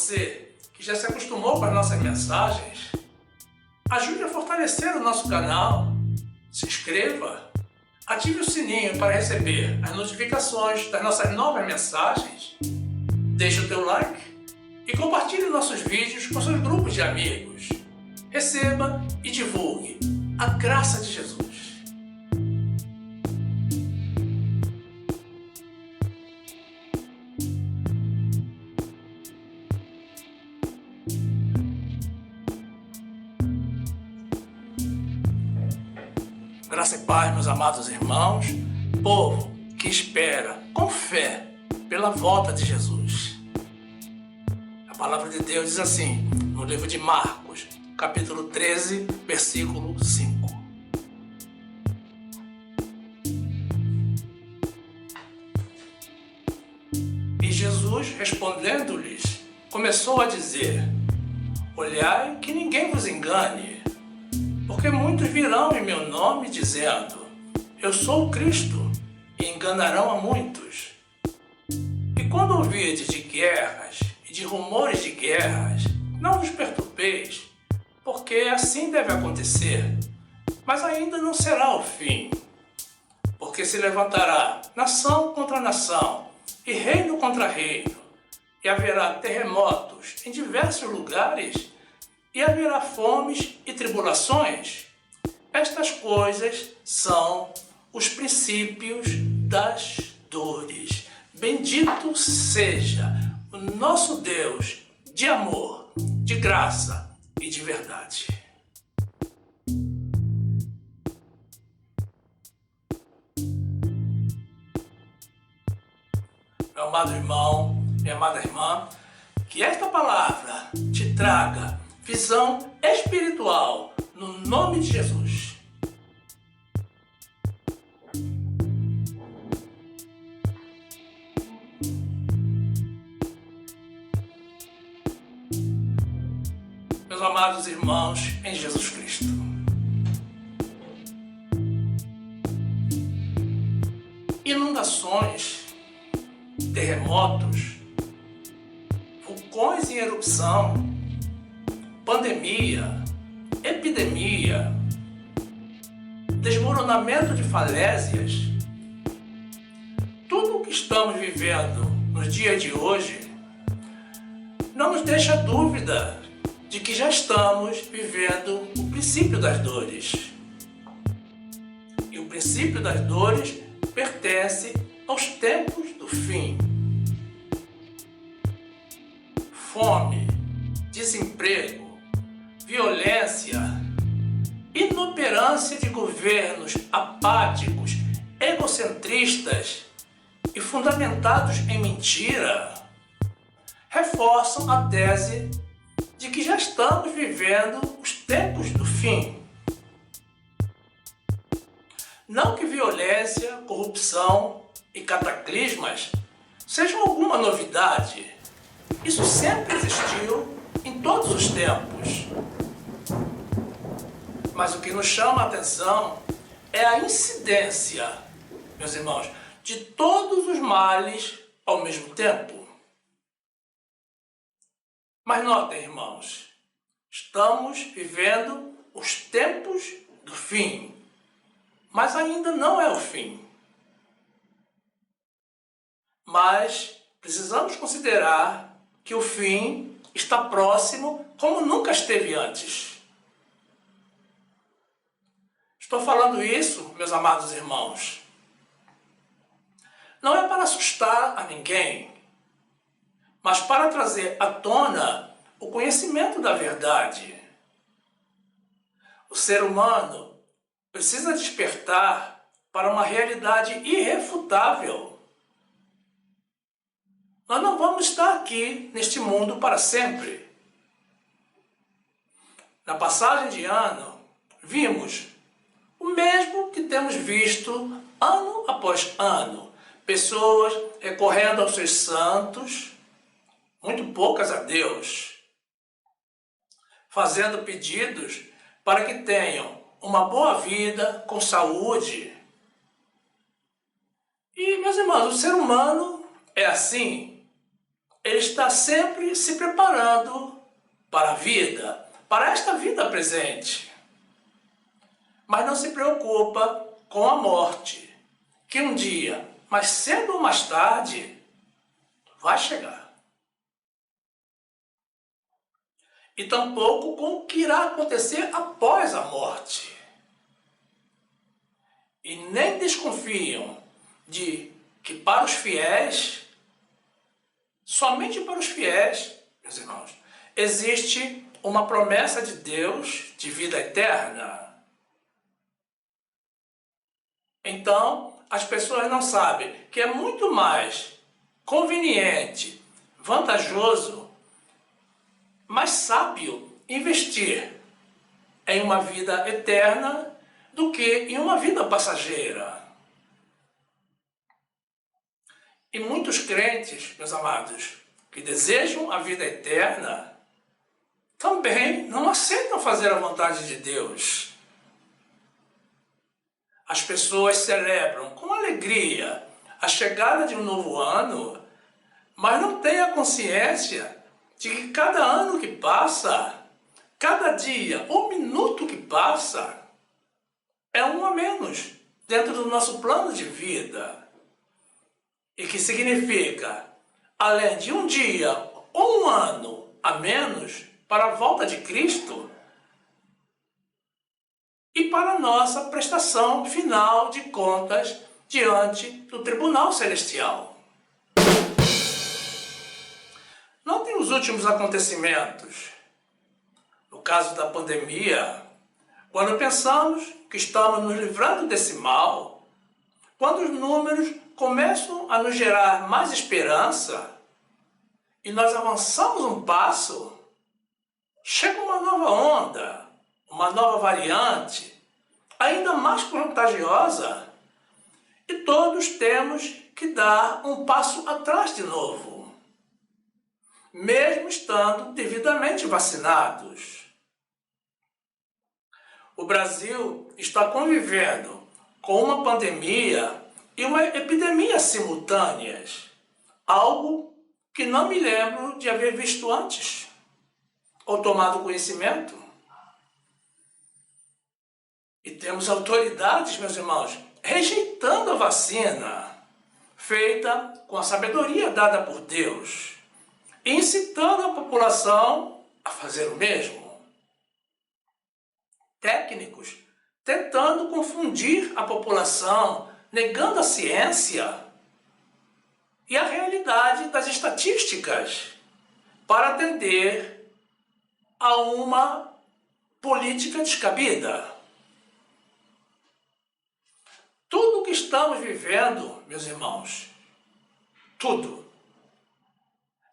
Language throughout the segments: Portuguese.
você que já se acostumou com as nossas mensagens, ajude a fortalecer o nosso canal, se inscreva, ative o sininho para receber as notificações das nossas novas mensagens, deixe o teu like e compartilhe nossos vídeos com seus grupos de amigos. Receba e divulgue a graça de Jesus. Graça e paz, meus amados irmãos, povo que espera com fé pela volta de Jesus. A palavra de Deus diz assim, no livro de Marcos, capítulo 13, versículo 5. E Jesus, respondendo-lhes, começou a dizer: olhai que ninguém vos engane, porque muitos virão em meu nome dizendo: eu sou o Cristo, e enganarão a muitos. E quando ouvirdes de guerras e de rumores de guerras, não vos perturbeis, porque assim deve acontecer, mas ainda não será o fim. Porque se levantará nação contra nação, e reino contra reino, e haverá terremotos em diversos lugares, e haverá fomes e tribulações. Estas coisas são os princípios das dores. Bendito seja o nosso Deus de amor, de graça e de verdade. Meu amado irmão, minha amada irmã, que esta palavra te traga visão espiritual no nome de Jesus. Meus amados irmãos em Jesus Cristo, inundações, terremotos, vulcões em erupção, pandemia, epidemia, desmoronamento de falésias, tudo o que estamos vivendo nos dias de hoje não nos deixa dúvida de que já estamos vivendo o princípio das dores. E o princípio das dores pertence aos tempos do fim. Fome, desemprego, violência, inoperância de governos apáticos, egocentristas e fundamentados em mentira, reforçam a tese de que já estamos vivendo os tempos do fim. Não que violência, corrupção e cataclismas sejam alguma novidade. Isso sempre existiu em todos os tempos. Mas o que nos chama a atenção é a incidência, meus irmãos, de todos os males ao mesmo tempo. Mas notem, irmãos, estamos vivendo os tempos do fim, mas ainda não é o fim. Mas precisamos considerar que o fim está próximo como nunca esteve antes. Estou falando isso, meus amados irmãos, não é para assustar a ninguém, mas para trazer à tona o conhecimento da verdade. O ser humano precisa despertar para uma realidade irrefutável. Nós não vamos estar aqui neste mundo para sempre. Na passagem de ano, vimos o mesmo que temos visto ano após ano. Pessoas recorrendo aos seus santos, muito poucas a Deus, fazendo pedidos para que tenham uma boa vida com saúde. E, meus irmãos, o ser humano é assim. ele está sempre se preparando para a vida, para esta vida presente. Mas não se preocupa com a morte, que um dia, mais cedo ou mais tarde, vai chegar. E tampouco com o que irá acontecer após a morte. E nem desconfiam de que para os fiéis, somente para os fiéis, meus irmãos, existe uma promessa de Deus de vida eterna. Então, as pessoas não sabem que é muito mais conveniente, vantajoso, mais sábio investir em uma vida eterna do que em uma vida passageira. E muitos crentes, meus amados, que desejam a vida eterna, também não aceitam fazer a vontade de Deus. As pessoas celebram com alegria a chegada de um novo ano, mas não têm a consciência de que cada ano que passa, cada dia ou minuto que passa, é um a menos dentro do nosso plano de vida. E que significa, além de um dia ou um ano a menos para a volta de Cristo e para a nossa prestação final de contas diante do Tribunal Celestial. Notem os últimos acontecimentos. No caso da pandemia, quando pensamos que estamos nos livrando desse mal, quando os números começam a nos gerar mais esperança e nós avançamos um passo, chega uma nova onda, uma nova variante, ainda mais contagiosa, e todos temos que dar um passo atrás de novo, mesmo estando devidamente vacinados. O Brasil está convivendo com uma pandemia e uma epidemia simultâneas, algo que não me lembro de haver visto antes, ou tomado conhecimento. E temos autoridades, meus irmãos, rejeitando a vacina, feita com a sabedoria dada por Deus, e incitando a população a fazer o mesmo. Técnicos tentando confundir a população, negando a ciência e a realidade das estatísticas para atender a uma política descabida. Tudo o que estamos vivendo, meus irmãos, tudo,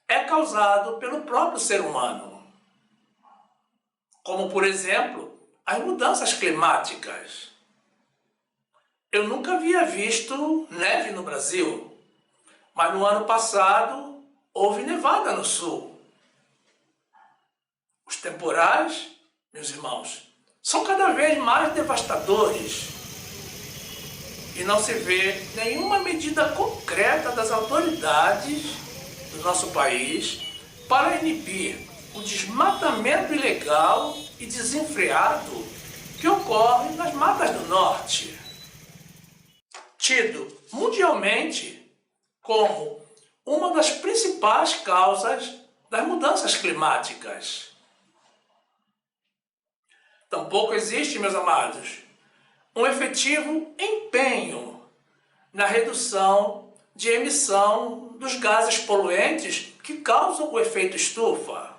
é causado pelo próprio ser humano. Como, por exemplo, as mudanças climáticas. Eu nunca havia visto neve no Brasil, mas no ano passado houve nevada no sul. Os temporais, meus irmãos, são cada vez mais devastadores. E não se vê nenhuma medida concreta das autoridades do nosso país para inibir o desmatamento ilegal e desenfreado que ocorre nas matas do norte, tido mundialmente como uma das principais causas das mudanças climáticas. Tampouco existe, meus amados, um efetivo empenho na redução de emissão dos gases poluentes que causam o efeito estufa,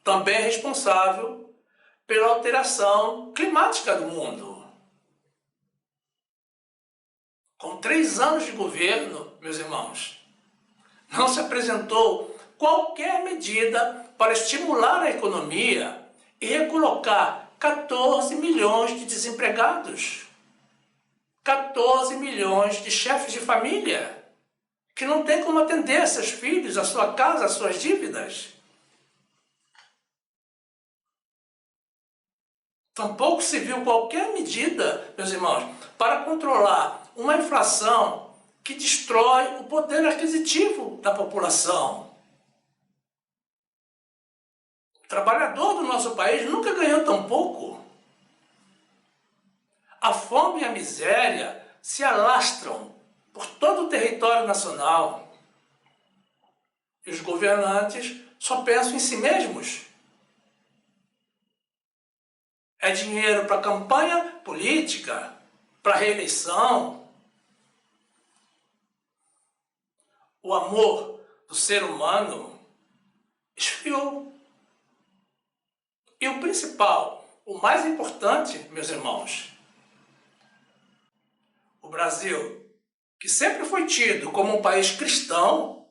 também responsável pela alteração climática do mundo. Com 3 anos de governo, meus irmãos, não se apresentou qualquer medida para estimular a economia e recolocar 14 milhões de desempregados, 14 milhões de chefes de família que não têm como atender seus filhos, a sua casa, as suas dívidas. Tampouco se viu qualquer medida, meus irmãos, para controlar uma inflação que destrói o poder aquisitivo da população. trabalhador do nosso país nunca ganhou tão pouco. A fome e a miséria se alastram por todo o território nacional. E os governantes só pensam em si mesmos. É dinheiro para campanha política, para reeleição. O amor do ser humano esfriou. E o principal, o mais importante, meus irmãos, o Brasil, que sempre foi tido como um país cristão,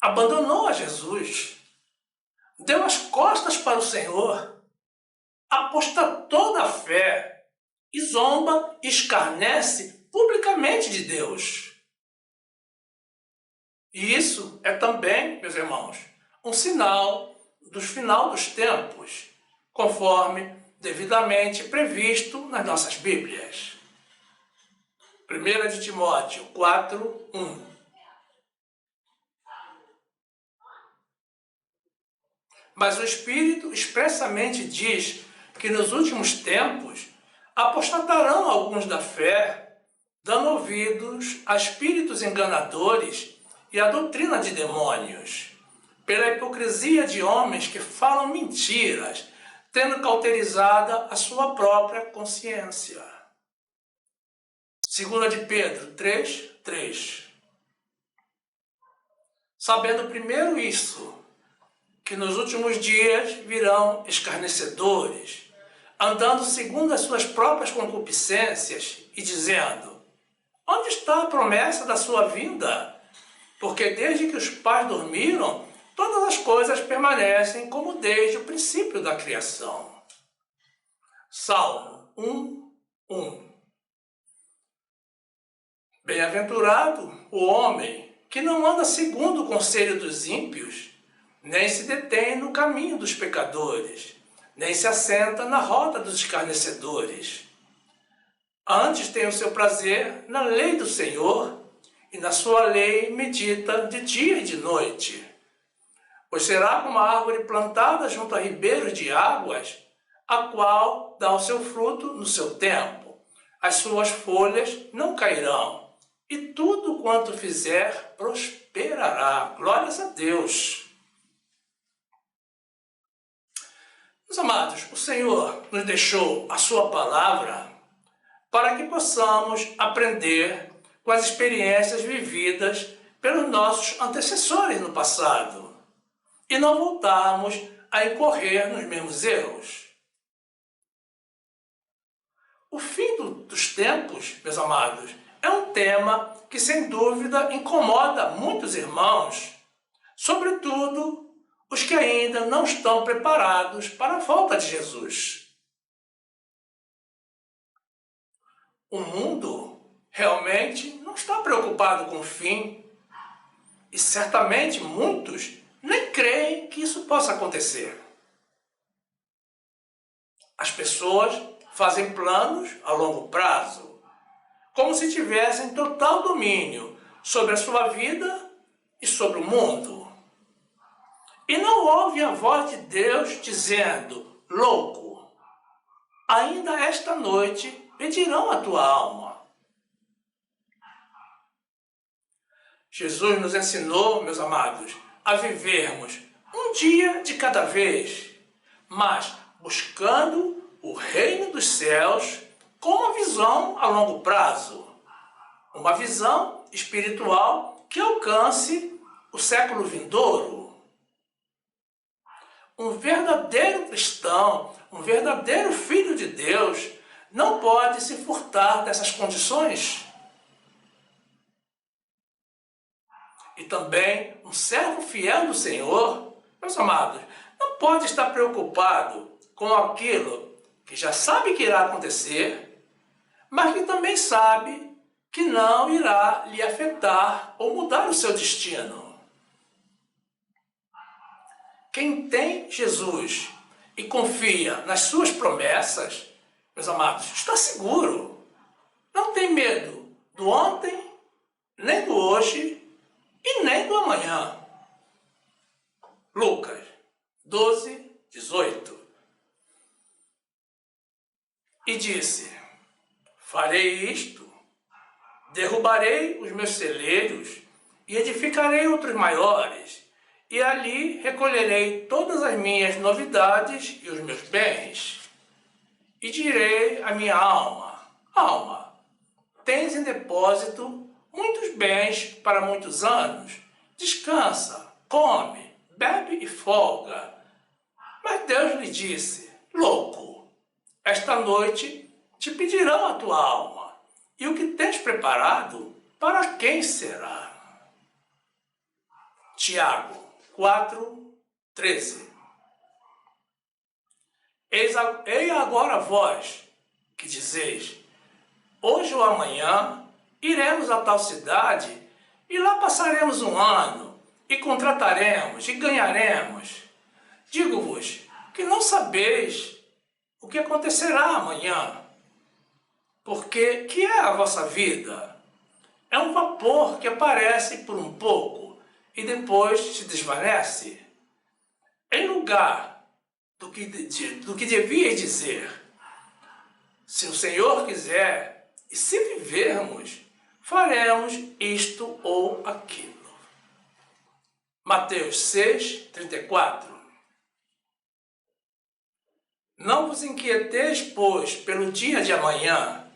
abandonou a Jesus, deu as costas para o Senhor, apostatou da fé e zomba e escarnece publicamente de Deus. E isso é também, meus irmãos, um sinal do final dos tempos, conforme devidamente previsto nas nossas Bíblias. 1 de Timóteo 4, 1. Mas o Espírito expressamente diz que nos últimos tempos apostatarão alguns da fé, dando ouvidos a espíritos enganadores e à doutrina de demônios, pela hipocrisia de homens que falam mentiras, tendo cauterizada a sua própria consciência. 2 de Pedro 3, 3. Sabendo primeiro isso, que nos últimos dias virão escarnecedores, andando segundo as suas próprias concupiscências e dizendo: onde está a promessa da sua vinda? Porque desde que os pais dormiram, todas as coisas permanecem como desde o princípio da criação. Salmo 1, 1. Bem-aventurado o homem que não anda segundo o conselho dos ímpios, nem se detém no caminho dos pecadores, nem se assenta na roda dos escarnecedores. Antes tem o seu prazer na lei do Senhor, e na sua lei medita de dia e de noite. Pois será como a árvore plantada junto a ribeiros de águas, a qual dá o seu fruto no seu tempo. As suas folhas não cairão, e tudo quanto fizer prosperará. Glórias a Deus. Meus amados, o Senhor nos deixou a sua palavra para que possamos aprender com as experiências vividas pelos nossos antecessores no passado e não voltarmos a incorrer nos mesmos erros. O fim dos tempos, meus amados, é um tema que sem dúvida incomoda muitos irmãos, sobretudo os que ainda não estão preparados para a volta de Jesus. O mundo realmente não está preocupado com o fim e certamente muitos nem creem que isso possa acontecer. As pessoas fazem planos a longo prazo, como se tivessem total domínio sobre a sua vida e sobre o mundo. E não ouve a voz de Deus dizendo: louco, ainda esta noite pedirão a tua alma. Jesus nos ensinou, meus amados, a vivermos um dia de cada vez, mas buscando o reino dos céus com uma visão a longo prazo, uma visão espiritual que alcance o século vindouro. Um verdadeiro cristão, um verdadeiro filho de Deus, não pode se furtar dessas condições. E também um servo fiel do Senhor, meus amados, não pode estar preocupado com aquilo que já sabe que irá acontecer, mas que também sabe que não irá lhe afetar ou mudar o seu destino. Quem tem Jesus e confia nas suas promessas, meus amados, está seguro. Não tem medo do ontem, nem do hoje e nem do amanhã. Lucas 12:18. E disse: farei isto, derrubarei os meus celeiros e edificarei outros maiores, e ali recolherei todas as minhas novidades e os meus bens. E direi à minha alma: alma, tens em depósito muitos bens para muitos anos. Descansa, come, bebe e folga. Mas Deus lhe disse: louco, esta noite te pedirão a tua alma, e o que tens preparado, para quem será? Tiago 4:13. Eis agora vós, que dizeis: hoje ou amanhã iremos a tal cidade, e lá passaremos um ano, e contrataremos, e ganharemos. Digo-vos que não sabeis o que acontecerá amanhã. Porque que é a vossa vida? É um vapor que aparece por um pouco e depois se desvanece. Em lugar do que devia dizer: se o Senhor quiser, e se vivermos, faremos isto ou aquilo. Mateus 6:34. Não vos inquieteis, pois, pelo dia de amanhã,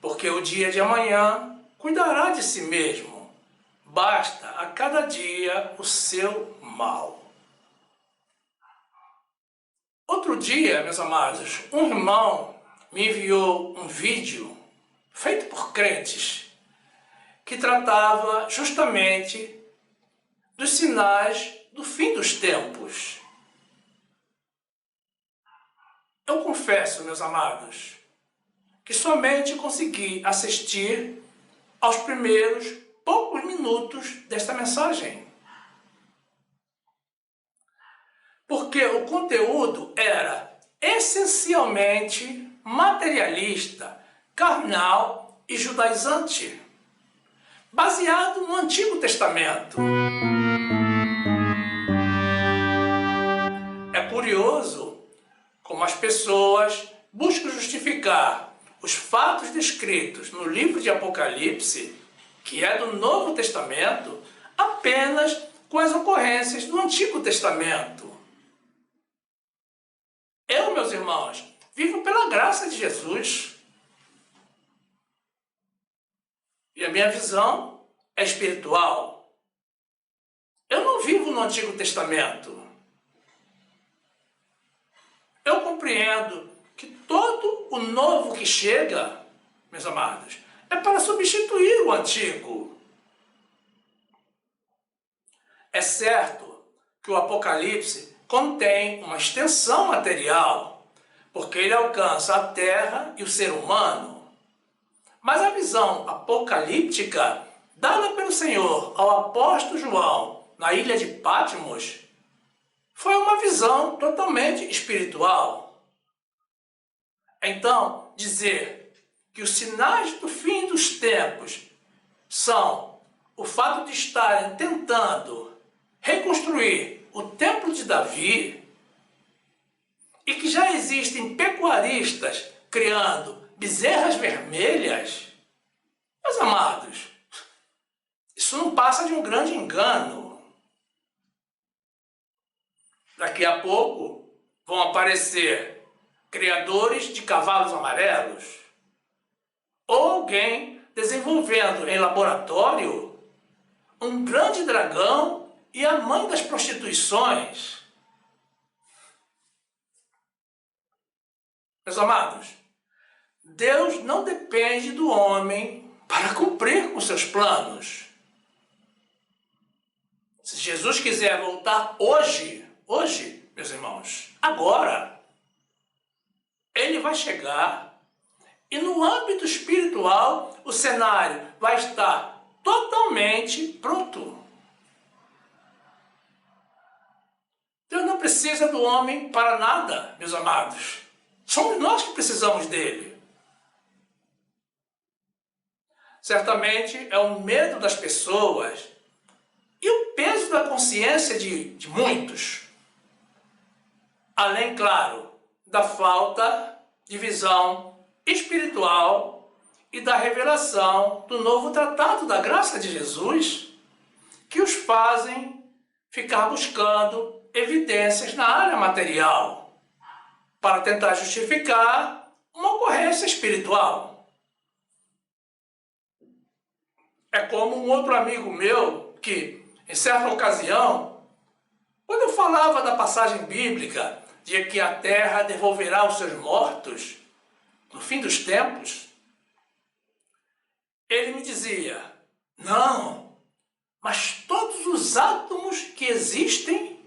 porque o dia de amanhã cuidará de si mesmo. Basta a cada dia o seu mal. Outro dia, meus amados, um irmão me enviou um vídeo feito por crentes que tratava justamente dos sinais do fim dos tempos. Eu confesso, meus amados, que somente consegui assistir aos primeiros poucos minutos desta mensagem. Porque o conteúdo era essencialmente materialista, carnal e judaizante, baseado no Antigo Testamento. É curioso como as pessoas buscam justificar os fatos descritos no livro de Apocalipse, que é do Novo Testamento, apenas com as ocorrências do Antigo Testamento. Eu, meus irmãos, vivo pela graça de Jesus. E a minha visão é espiritual. Eu não vivo no Antigo Testamento. Eu compreendo que todo o novo que chega, meus amados, é para substituir o antigo. É certo que o Apocalipse contém uma extensão material, porque ele alcança a terra e o ser humano. Mas a visão apocalíptica dada pelo Senhor ao apóstolo João na ilha de Patmos foi uma visão totalmente espiritual. Então, dizer que os sinais do fim dos tempos são o fato de estarem tentando reconstruir o templo de Davi e que já existem pecuaristas criando bezerras vermelhas, meus amados, isso não passa de um grande engano. Daqui a pouco vão aparecer criadores de cavalos amarelos ou alguém desenvolvendo em laboratório um grande dragão e a mãe das prostituições. Meus amados, Deus não depende do homem para cumprir com seus planos. Se Jesus quiser voltar hoje, meus irmãos, agora, ele vai chegar e no âmbito espiritual o cenário vai estar totalmente pronto. Deus não precisa do homem para nada, meus amados. Somos nós que precisamos dele. Certamente é o medo das pessoas e o peso da consciência de muitos Além, claro, da falta de visão espiritual e da revelação do novo tratado da graça de Jesus, que os fazem ficar buscando evidências na área material para tentar justificar uma ocorrência espiritual. É como um outro amigo meu que, em certa ocasião, quando eu falava da passagem bíblica de que a terra devolverá os seus mortos no fim dos tempos, ele me dizia: não, mas todos os átomos que existem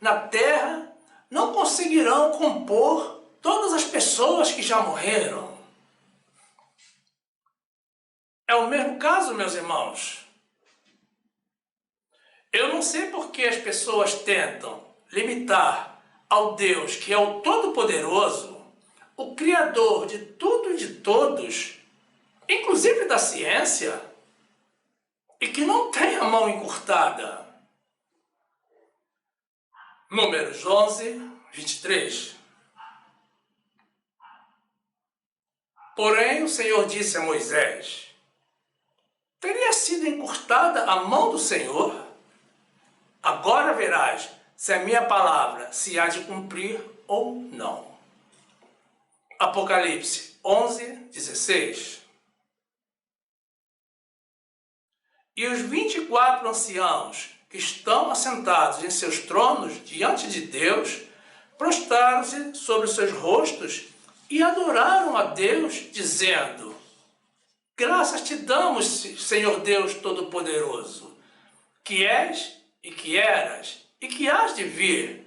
na terra não conseguirão compor todas as pessoas que já morreram. É o mesmo caso, meus irmãos. Eu não sei por que as pessoas tentam limitar ao Deus que é o Todo-Poderoso, o Criador de tudo e de todos, inclusive da ciência, e que não tem a mão encurtada. Números 11, 23. Porém, o Senhor disse a Moisés: teria sido encurtada a mão do Senhor? Agora verás se a minha palavra se há de cumprir ou não. Apocalipse 11, 16. E os 24 anciãos que estão assentados em seus tronos diante de Deus, prostraram-se sobre os seus rostos e adoraram a Deus, dizendo: graças te damos, Senhor Deus Todo-Poderoso, que és e que eras e que hás de vir,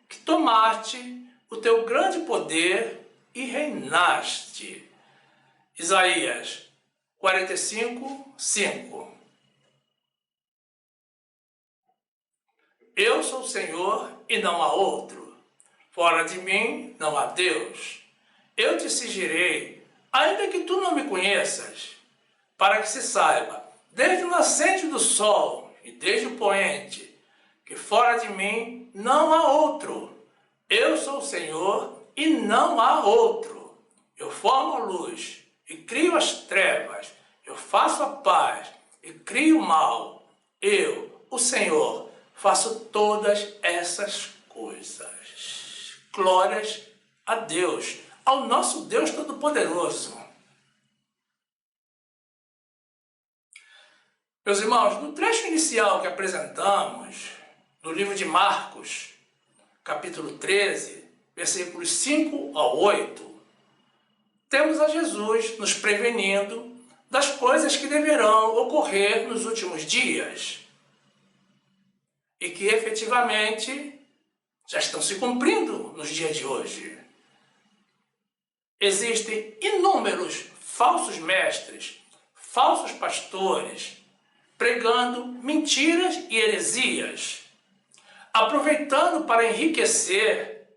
que tomaste o teu grande poder e reinaste. Isaías 45, 5. Eu sou o Senhor e não há outro. Fora de mim não há Deus. Eu te exigirei, ainda que tu não me conheças, para que se saiba, desde o nascente do sol e desde o poente, que fora de mim não há outro. Eu sou o Senhor e não há outro. Eu formo a luz e crio as trevas. Eu faço a paz e crio o mal. Eu, o Senhor, faço todas essas coisas. Glórias a Deus, ao nosso Deus Todo-Poderoso. Meus irmãos, no trecho inicial que apresentamos, no livro de Marcos, capítulo 13, versículos 5 ao 8, temos a Jesus nos prevenindo das coisas que deverão ocorrer nos últimos dias e que efetivamente já estão se cumprindo nos dias de hoje. Existem inúmeros falsos mestres, falsos pastores, pregando mentiras e heresias, aproveitando para enriquecer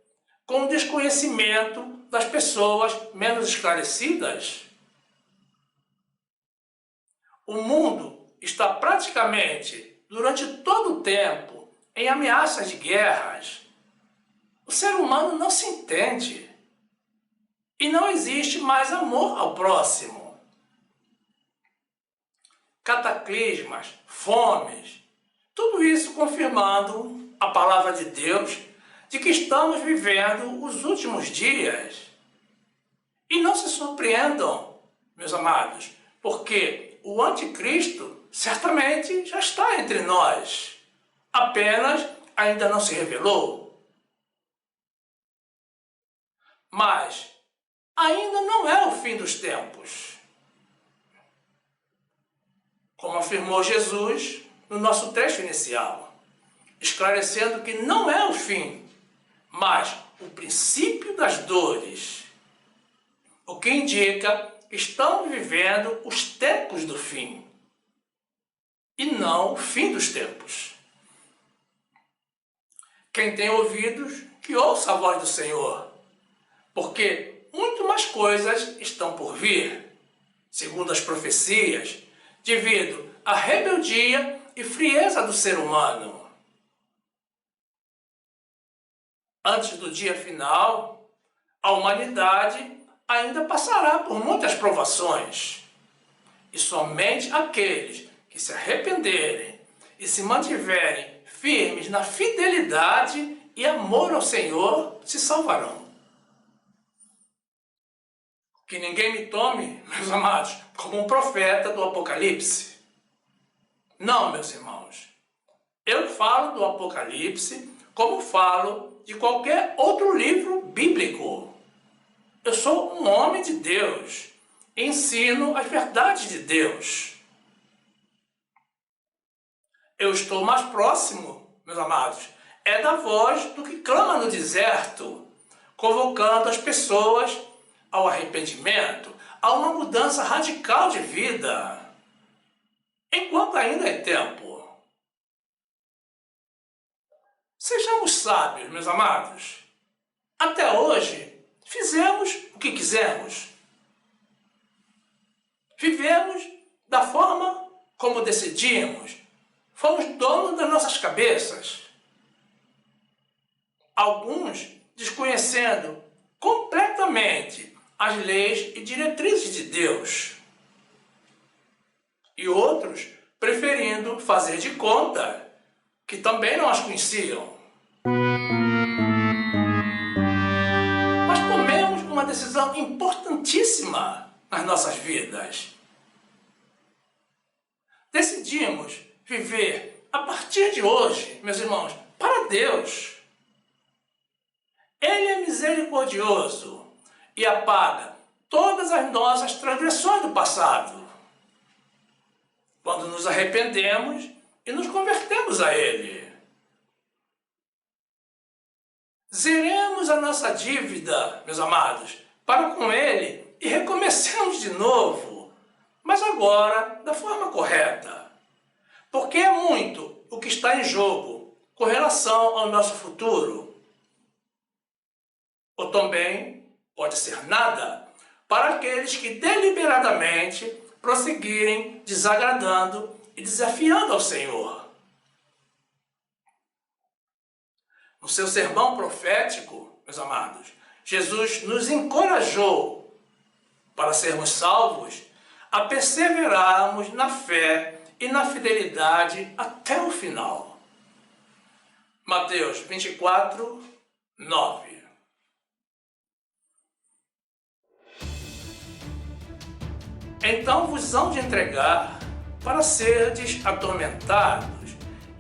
com o desconhecimento das pessoas menos esclarecidas. O mundo está praticamente, durante todo o tempo, em ameaças de guerras. O ser humano não se entende e não existe mais amor ao próximo. Cataclismas, fomes, tudo isso confirmando a palavra de Deus de que estamos vivendo os últimos dias. E não se surpreendam, meus amados, porque o anticristo certamente já está entre nós, apenas ainda não se revelou. Mas ainda não é o fim dos tempos. Como afirmou Jesus no nosso trecho inicial, esclarecendo que não é o fim, mas o princípio das dores, o que indica que estamos vivendo os tempos do fim, e não o fim dos tempos. Quem tem ouvidos, que ouça a voz do Senhor, porque muito mais coisas estão por vir, segundo as profecias, devido à rebeldia e frieza do ser humano. Antes do dia final, a humanidade ainda passará por muitas provações. E somente aqueles que se arrependerem e se mantiverem firmes na fidelidade e amor ao Senhor se salvarão. Que ninguém me tome, meus amados, como um profeta do Apocalipse. Não, meus irmãos. Eu falo do Apocalipse como falo de qualquer outro livro bíblico. Eu sou um homem de Deus. Ensino as verdades de Deus. Eu estou mais próximo, meus amados, da voz do que clama no deserto, convocando as pessoas ao arrependimento, a uma mudança radical de vida, enquanto ainda é tempo. Sejamos sábios, meus amados. Até hoje, fizemos o que quisemos. Vivemos da forma como decidimos. Fomos donos das nossas cabeças. Alguns desconhecendo completamente as leis e diretrizes de Deus. E outros preferindo fazer de conta que também não as conheciam. Mas tomemos uma decisão importantíssima nas nossas vidas. Decidimos viver a partir de hoje, meus irmãos, para Deus. Ele é misericordioso e apaga todas as nossas transgressões do passado. Quando nos arrependemos e nos convertemos a Ele. Zeremos a nossa dívida, meus amados, para com Ele e recomecemos de novo, mas agora da forma correta. Porque é muito o que está em jogo com relação ao nosso futuro. Ou também pode ser nada para aqueles que deliberadamente prosseguirem desagradando e desafiando ao Senhor. No seu sermão profético, meus amados, Jesus nos encorajou para sermos salvos a perseverarmos na fé e na fidelidade até o final. Mateus 24, 9. Então vos hão de entregar para serdes atormentados,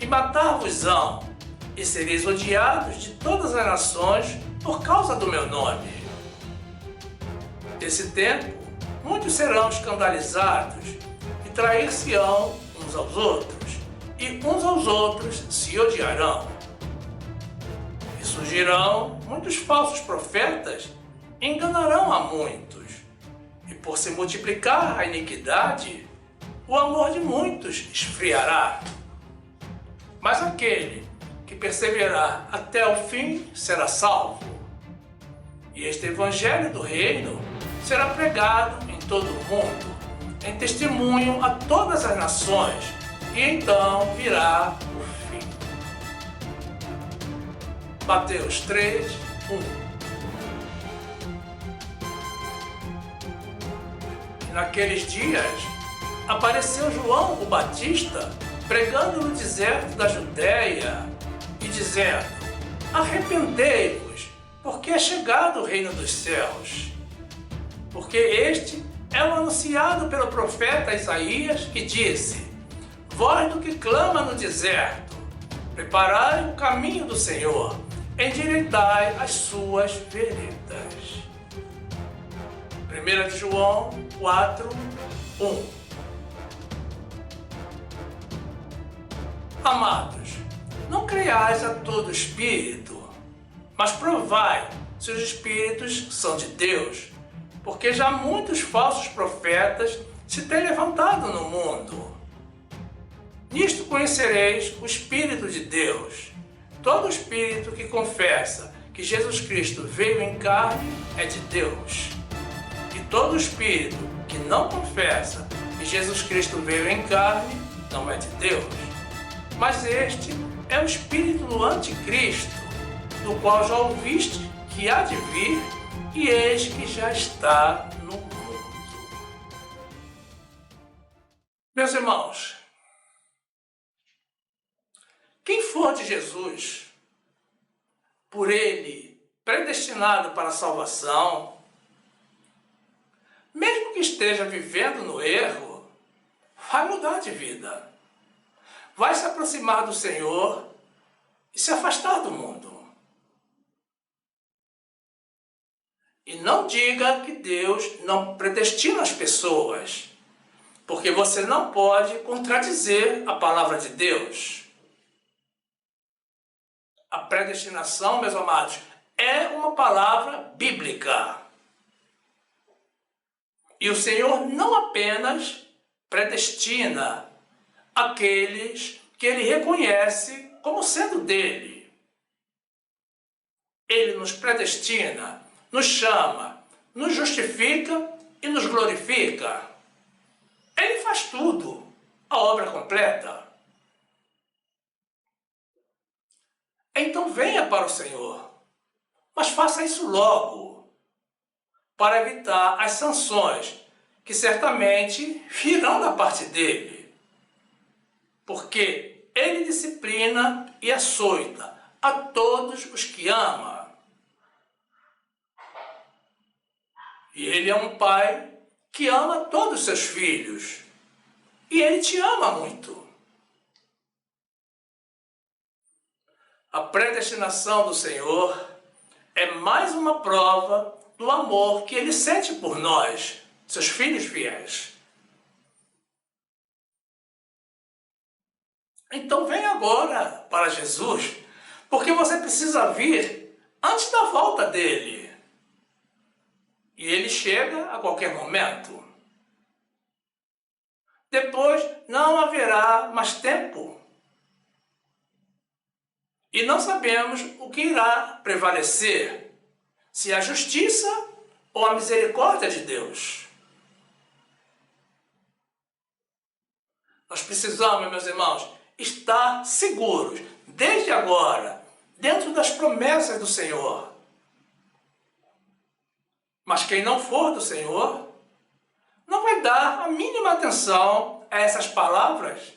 e matar-vos-ão, e sereis odiados de todas as nações por causa do meu nome. Nesse tempo, muitos serão escandalizados, e trair-se-ão uns aos outros, e uns aos outros se odiarão. E surgirão muitos falsos profetas, e enganarão a muitos. E por se multiplicar a iniquidade, o amor de muitos esfriará. Mas aquele que perseverar até o fim será salvo. E este evangelho do reino será pregado em todo o mundo, em testemunho a todas as nações, e então virá o fim. Mateus 3, 1. Naqueles dias, apareceu João o Batista pregando no deserto da Judéia e dizendo: arrependei-vos, porque é chegado o reino dos céus. Porque este é o anunciado pelo profeta Isaías, que disse: voz do que clama no deserto, preparai o caminho do Senhor, endireitai as suas veredas. 1 João 4, 1. Amados, não creiais a todo espírito, mas provai se os espíritos são de Deus, porque já muitos falsos profetas se têm levantado no mundo. Nisto conhecereis o Espírito de Deus. Todo espírito que confessa que Jesus Cristo veio em carne é de Deus. E todo espírito que não confessa que Jesus Cristo veio em carne não é de Deus. Mas este é o espírito do anticristo, do qual já ouviste que há de vir, e eis que já está no mundo. Meus irmãos, quem for de Jesus, por ele predestinado para a salvação, mesmo que esteja vivendo no erro, vai mudar de vida, vai se aproximar do Senhor e se afastar do mundo. E não diga que Deus não predestina as pessoas, porque você não pode contradizer a palavra de Deus. A predestinação, meus amados, é uma palavra bíblica. E o Senhor não apenas predestina aqueles que Ele reconhece como sendo dele. Ele nos predestina, nos chama, nos justifica e nos glorifica. Ele faz tudo, a obra completa. Então venha para o Senhor, mas faça isso logo, para evitar as sanções que certamente virão da parte dele. Porque ele disciplina e açoita a todos os que ama. E ele é um pai que ama todos os seus filhos. E ele te ama muito. A predestinação do Senhor é mais uma prova do amor que ele sente por nós, seus filhos fiéis. Então vem agora para Jesus, porque você precisa vir antes da volta dele. E ele chega a qualquer momento. Depois não haverá mais tempo. E não sabemos o que irá prevalecer, se a justiça ou a misericórdia de Deus. Nós precisamos, meus irmãos, estar seguros, desde agora, dentro das promessas do Senhor. Mas quem não for do Senhor, não vai dar a mínima atenção a essas palavras.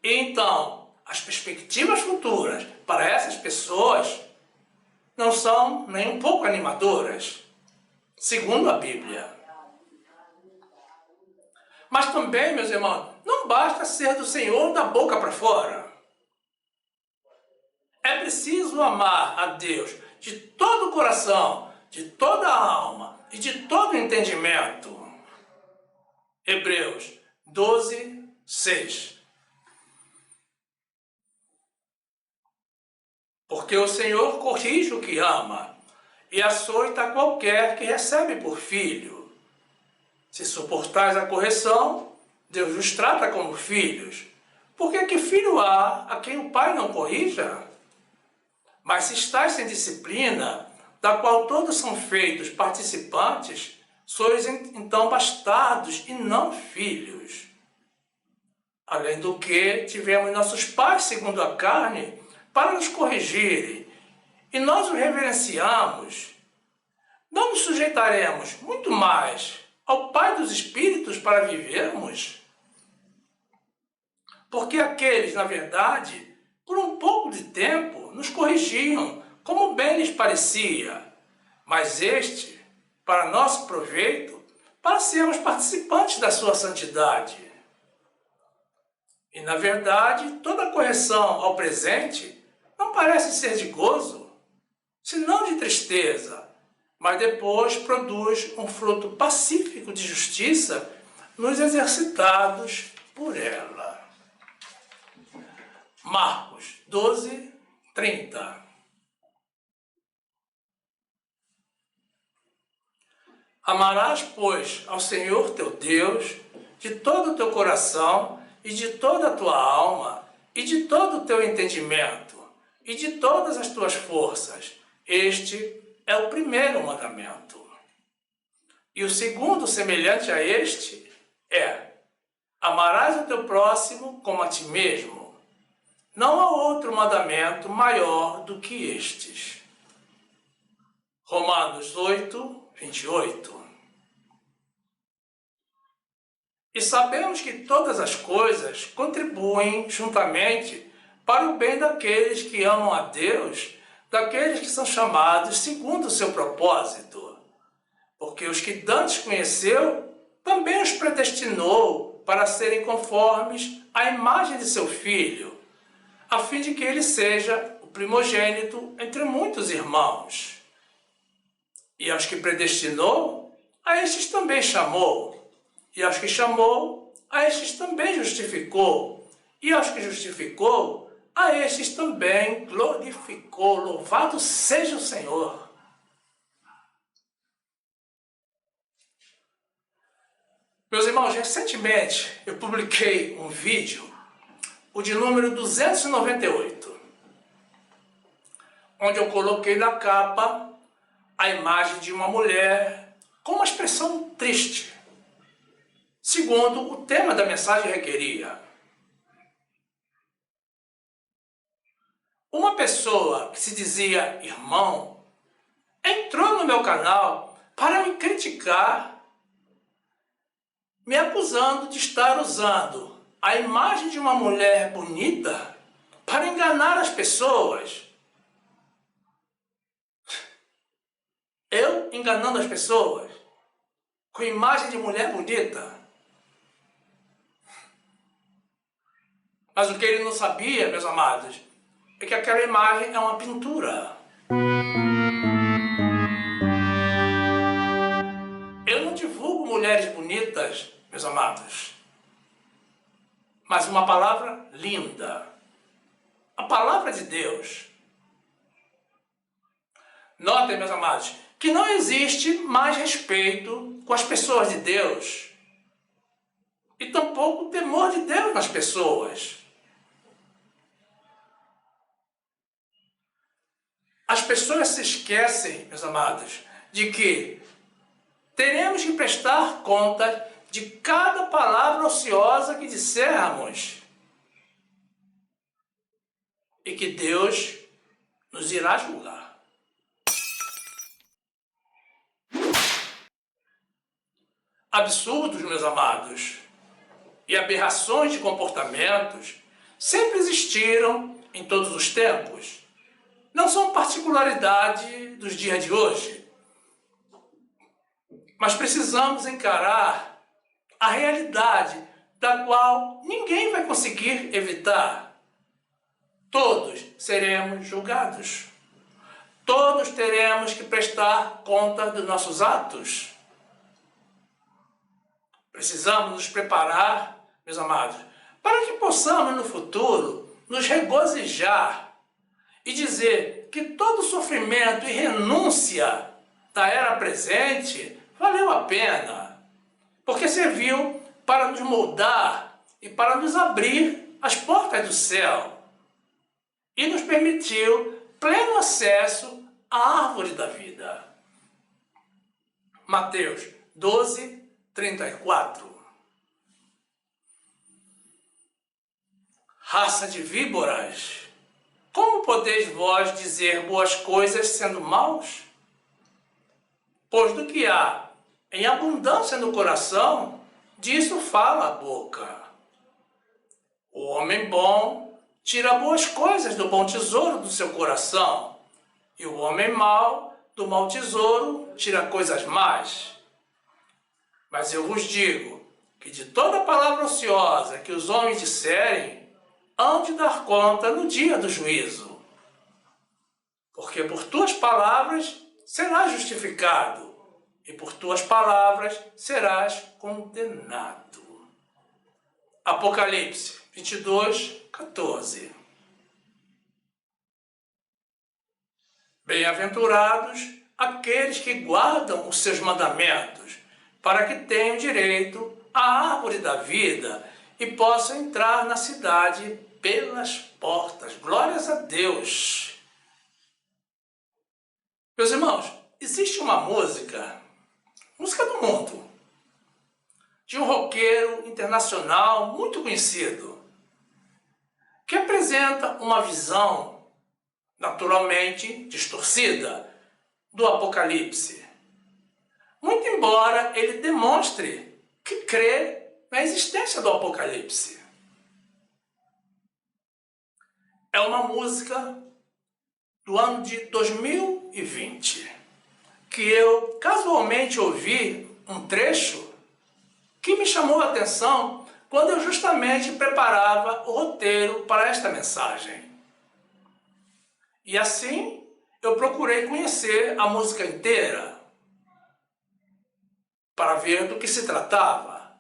E então, as perspectivas futuras para essas pessoas não são nem um pouco animadoras, segundo a Bíblia. Mas também, meus irmãos, não basta ser do Senhor da boca para fora. É preciso amar a Deus de todo o coração, de toda a alma e de todo o entendimento. Hebreus 12, 6. Porque o Senhor corrige o que ama e açoita qualquer que recebe por filho. Se suportais a correção, Deus os trata como filhos. Porque que filho há a quem o pai não corrija? Mas se estáis sem disciplina, da qual todos são feitos participantes, sois então bastardos e não filhos. Além do que, tivemos nossos pais segundo a carne para nos corrigirem, e nós os reverenciamos. Não nos sujeitaremos muito mais ao Pai dos Espíritos para vivermos? Porque aqueles, na verdade, por um pouco de tempo, nos corrigiam, como bem lhes parecia, mas este, para nosso proveito, para sermos participantes da sua santidade. E, na verdade, toda correção ao presente não parece ser de gozo, senão de tristeza, mas depois produz um fruto pacífico de justiça nos exercitados por ela. Marcos 12, 30. Amarás, pois, ao Senhor teu Deus de todo o teu coração e de toda a tua alma e de todo o teu entendimento e de todas as tuas forças. Este é o primeiro mandamento. E o segundo, semelhante a este, é: amarás o teu próximo como a ti mesmo. Não há outro mandamento maior do que estes. Romanos 8, 28. E sabemos que todas as coisas contribuem juntamente para o bem daqueles que amam a Deus, daqueles que são chamados segundo o seu propósito. Porque os que dantes conheceu, também os predestinou para serem conformes à imagem de seu Filho, a fim de que ele seja o primogênito entre muitos irmãos. E aos que predestinou, a estes também chamou. E aos que chamou, a estes também justificou. E aos que justificou, a estes também glorificou. Louvado seja o Senhor. Meus irmãos, recentemente eu publiquei um vídeo, o de número 298, onde eu coloquei na capa a imagem de uma mulher com uma expressão triste, segundo o tema da mensagem requeria. Uma pessoa que se dizia irmão entrou no meu canal para me criticar, me acusando de estar usando a imagem de uma mulher bonita para enganar as pessoas. Eu enganando as pessoas com imagem de mulher bonita. Mas o que ele não sabia, meus amados, é que aquela imagem é uma pintura. Eu não divulgo mulheres bonitas, meus amados, mas uma palavra linda. A palavra de Deus. Notem, meus amados, que não existe mais respeito com as pessoas de Deus e tampouco temor de Deus nas pessoas. As pessoas se esquecem, meus amados, de que teremos que prestar conta de cada palavra ociosa que dissermos e que Deus nos irá julgar. Absurdos, meus amados, e aberrações de comportamentos sempre existiram em todos os tempos. Não são particularidade dos dias de hoje. Mas precisamos encarar a realidade da qual ninguém vai conseguir evitar. Todos seremos julgados. Todos teremos que prestar conta dos nossos atos. Precisamos nos preparar, meus amados, para que possamos no futuro nos regozijar e dizer que todo sofrimento e renúncia da era presente valeu a pena, porque serviu para nos moldar e para nos abrir as portas do céu e nos permitiu pleno acesso à árvore da vida. Mateus 12, 34. Raça de víboras, como podeis vós dizer boas coisas sendo maus? Pois do que há em abundância no coração, disso fala a boca. O homem bom tira boas coisas do bom tesouro do seu coração, e o homem mau do mau tesouro tira coisas más. Mas eu vos digo que de toda palavra ociosa que os homens disserem, hão de dar conta no dia do juízo. Porque por tuas palavras serás justificado, e por tuas palavras serás condenado. Apocalipse 22, 14. Bem-aventurados aqueles que guardam os seus mandamentos, para que tenham direito à árvore da vida e possam entrar na cidade pelas portas. Glórias a Deus! Meus irmãos, existe uma música do mundo, de um roqueiro internacional muito conhecido, que apresenta uma visão naturalmente distorcida do Apocalipse, muito embora ele demonstre que crê na existência do Apocalipse. É uma música do ano de 2020, que eu casualmente ouvi um trecho que me chamou a atenção quando eu justamente preparava o roteiro para esta mensagem. E assim, eu procurei conhecer a música inteira, para ver do que se tratava.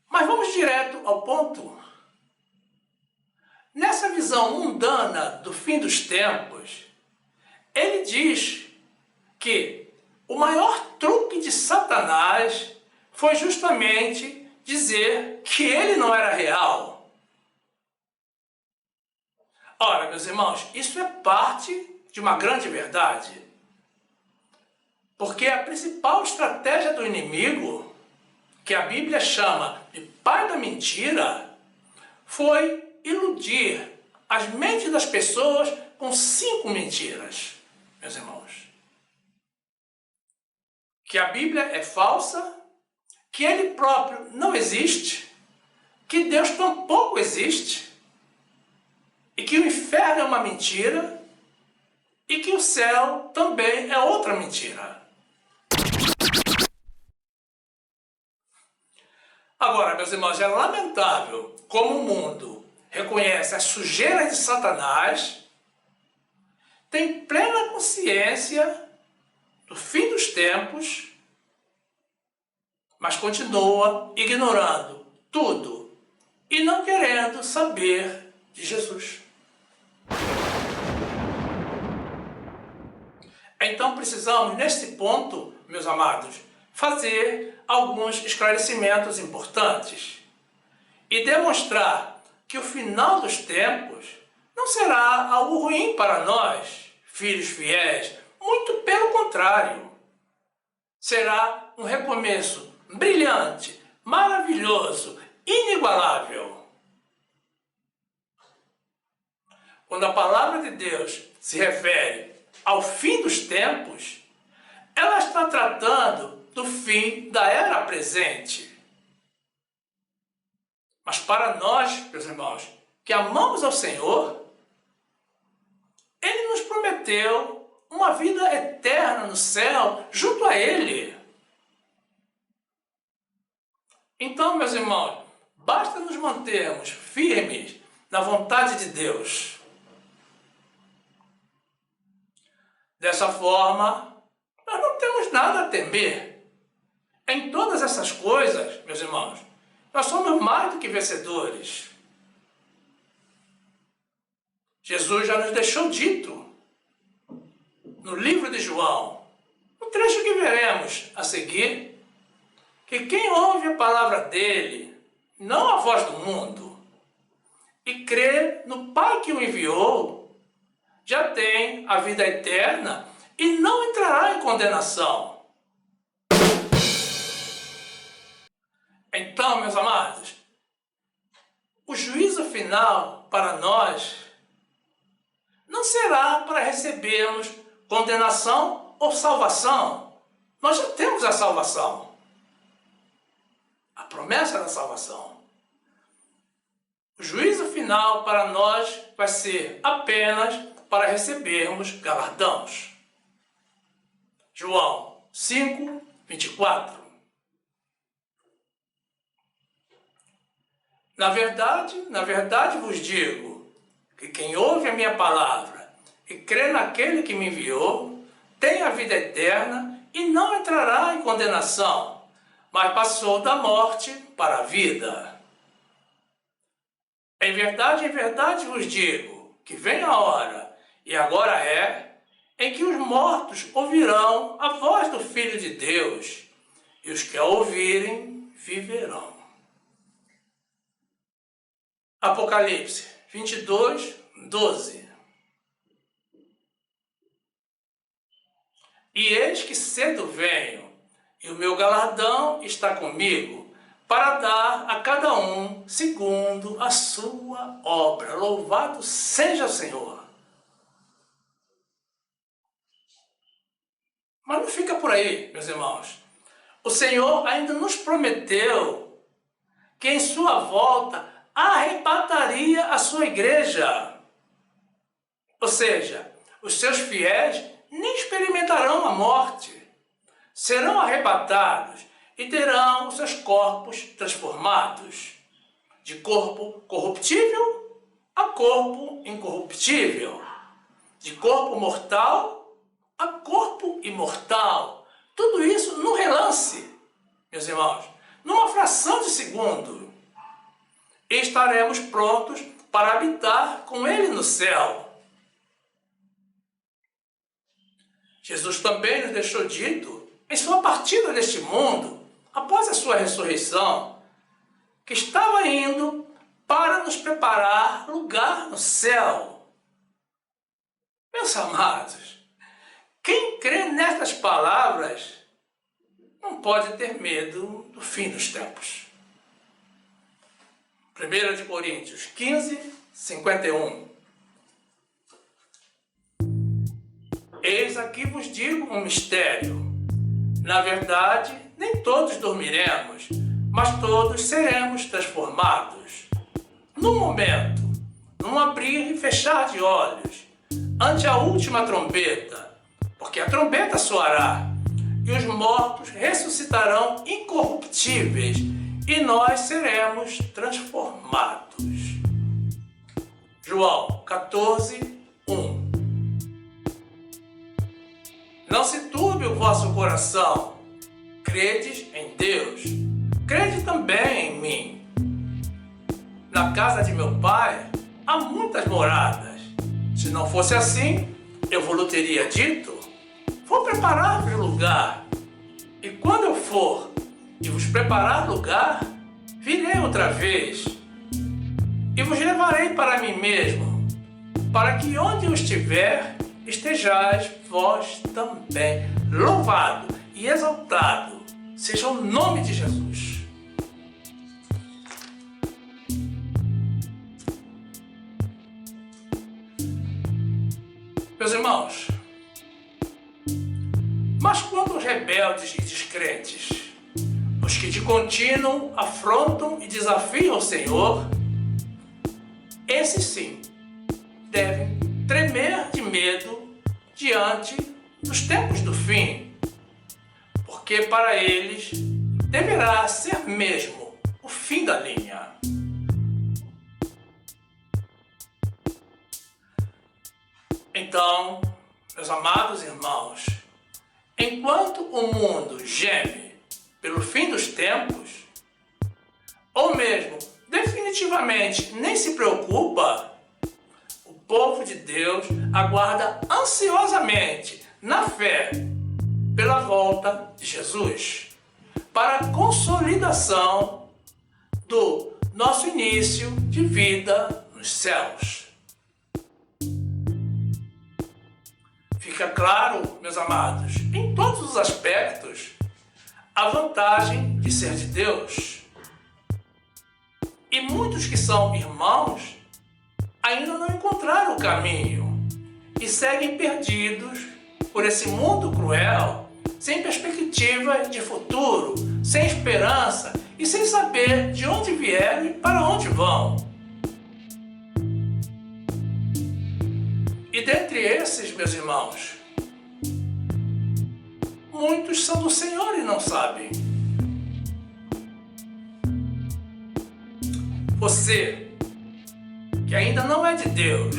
Mas vamos direto ao ponto. Nessa visão mundana do fim dos tempos, ele diz que o maior truque de Satanás foi justamente dizer que ele não era real. Ora, meus irmãos, isso é parte de uma grande verdade. Porque a principal estratégia do inimigo, que a Bíblia chama de pai da mentira, foi iludir as mentes das pessoas com 5 mentiras, meus irmãos. Que a Bíblia é falsa, que ele próprio não existe, que Deus tampouco existe, e que o inferno é uma mentira, e que o céu também é outra mentira. Agora, meus irmãos, é lamentável como o mundo reconhece as sujeiras de Satanás, tem plena consciência do fim dos tempos, mas continua ignorando tudo e não querendo saber de Jesus. Então precisamos, nesse ponto, meus amados, fazer alguns esclarecimentos importantes e demonstrar que o final dos tempos não será algo ruim para nós, filhos fiéis, muito pelo contrário. Será um recomeço brilhante, maravilhoso, inigualável. Quando a palavra de Deus se refere ao fim dos tempos, ela está tratando do fim da era presente. Mas para nós, meus irmãos, que amamos ao Senhor, Ele nos prometeu uma vida eterna no céu, junto a Ele. Então, meus irmãos, basta nos mantermos firmes na vontade de Deus. Dessa forma, nós não temos nada a temer. Em todas essas coisas, meus irmãos, nós somos mais do que vencedores. Jesus já nos deixou dito, no livro de João, no trecho que veremos a seguir, que quem ouve a palavra dele, não a voz do mundo, e crê no Pai que o enviou, já tem a vida eterna e não entrará em condenação. Então, meus amados, o juízo final para nós não será para recebermos condenação ou salvação. Nós já temos a salvação. A promessa da salvação. O juízo final para nós vai ser apenas para recebermos galardões. João 5, 24. Na verdade vos digo que quem ouve a minha palavra e crê naquele que me enviou, tem a vida eterna e não entrará em condenação, mas passou da morte para a vida. Em verdade vos digo que vem a hora, e agora é, em que os mortos ouvirão a voz do Filho de Deus, e os que a ouvirem viverão. Apocalipse 22, 12. E eis que cedo venho, e o meu galardão está comigo, para dar a cada um segundo a sua obra. Louvado seja o Senhor! Mas não fica por aí, meus irmãos. O Senhor ainda nos prometeu que em sua volta arrebataria a sua igreja. Ou seja, os seus fiéis nem experimentarão a morte. Serão arrebatados e terão os seus corpos transformados de corpo corruptível a corpo incorruptível, de corpo mortal a corpo imortal. Tudo isso num relance, meus irmãos, numa fração de segundo. E estaremos prontos para habitar com Ele no céu. Jesus também nos deixou dito, em sua partida deste mundo, após a sua ressurreição, que estava indo para nos preparar lugar no céu. Meus amados, quem crê nestas palavras não pode ter medo do fim dos tempos. 1 Coríntios 15, 51. Eis aqui vos digo um mistério. Na verdade, nem todos dormiremos, mas todos seremos transformados. Num momento, num abrir e fechar de olhos, ante a última trombeta, porque a trombeta soará, e os mortos ressuscitarão incorruptíveis, e nós seremos transformados. João 14, 1. Não se turbe o vosso coração. Credes em Deus, crede também em mim. Na casa de meu pai há muitas moradas. Se não fosse assim, eu vos teria dito: vou preparar-vos lugar. E quando eu for e vos preparar lugar, virei outra vez e vos levarei para mim mesmo, para que onde eu estiver, estejais vós também. Louvado e exaltado seja o nome de Jesus. Meus irmãos, mas quando os rebeldes e descrentes, os que de contínuo afrontam e desafiam o Senhor, esses sim devem tremer de medo diante dos tempos do fim, porque para eles deverá ser mesmo o fim da linha. Então, meus amados irmãos, enquanto o mundo geme pelo fim dos tempos, ou mesmo definitivamente nem se preocupa, o povo de Deus aguarda ansiosamente, na fé, pela volta de Jesus, para a consolidação do nosso início de vida nos céus. Fica claro, meus amados, em todos os aspectos, a vantagem de ser de Deus. E muitos que são irmãos ainda não encontraram o caminho e seguem perdidos por esse mundo cruel, sem perspectiva de futuro, sem esperança e sem saber de onde vieram e para onde vão. E dentre esses, meus irmãos, muitos são do Senhor e não sabem. Você, que ainda não é de Deus,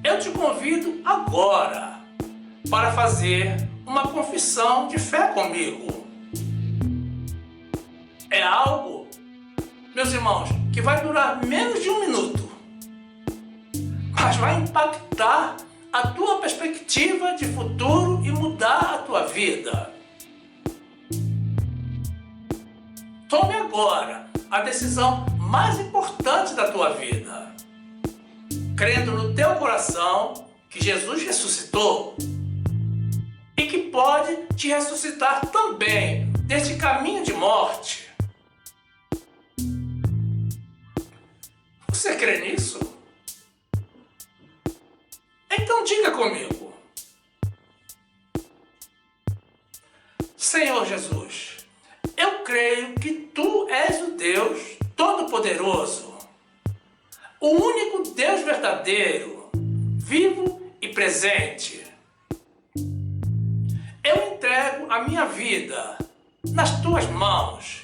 eu te convido agora para fazer uma confissão de fé comigo. É algo, meus irmãos, que vai durar menos de um minuto, mas vai impactar a tua perspectiva de futuro e mudar a tua vida. Tome agora a decisão mais importante da tua vida, crendo no teu coração que Jesus ressuscitou e que pode te ressuscitar também deste caminho de morte. Você crê nisso? Então diga comigo: Senhor Jesus, eu creio que Tu és o Deus Todo-Poderoso, o único Deus verdadeiro, vivo e presente. Eu entrego a minha vida nas Tuas mãos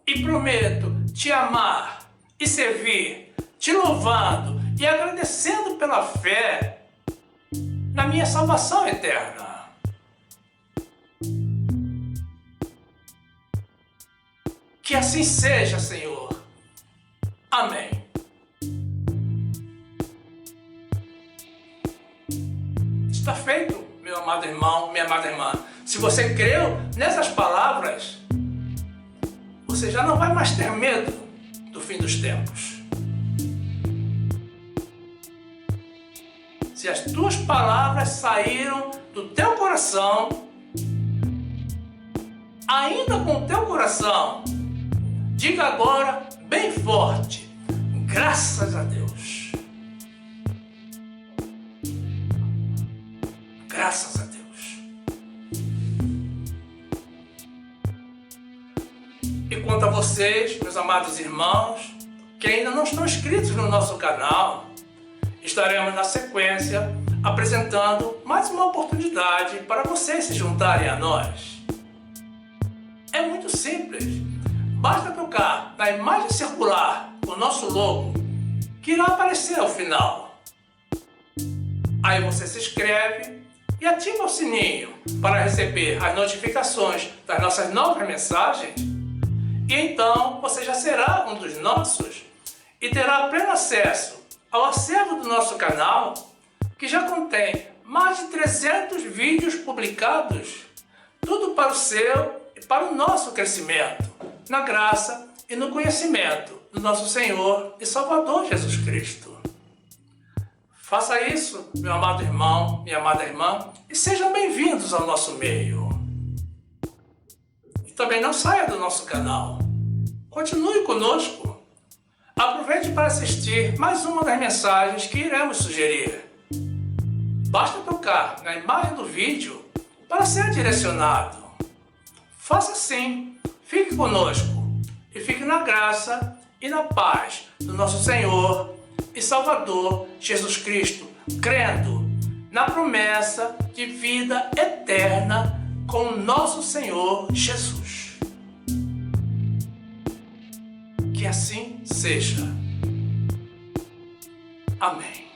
e prometo Te amar e servir, Te louvando e agradecendo pela fé na minha salvação eterna. Que assim seja, Senhor. Amém. Está feito, meu amado irmão, minha amada irmã. Se você creu nessas palavras, você já não vai mais ter medo do fim dos tempos. Se as tuas palavras saíram do teu coração, ainda com o teu coração, diga agora bem forte: graças a Deus. Graças a Deus. E quanto a vocês, meus amados irmãos, que ainda não estão inscritos no nosso canal, estaremos na sequência apresentando mais uma oportunidade para vocês se juntarem a nós. É muito simples. Basta tocar na imagem circular do nosso logo, que irá aparecer ao final. Aí você se inscreve e ativa o sininho para receber as notificações das nossas novas mensagens. E então você já será um dos nossos e terá pleno acesso ao acervo do nosso canal, que já contém mais de 300 vídeos publicados, tudo para o seu e para o nosso crescimento, na graça e no conhecimento do nosso Senhor e Salvador Jesus Cristo. Faça isso, meu amado irmão, minha amada irmã, e sejam bem-vindos ao nosso meio. E também não saia do nosso canal. Continue conosco. Aproveite para assistir mais uma das mensagens que iremos sugerir. Basta tocar na imagem do vídeo para ser direcionado. Faça assim, fique conosco e fique na graça e na paz do nosso Senhor e Salvador Jesus Cristo, crendo na promessa de vida eterna com o nosso Senhor Jesus. Que assim seja. Amém.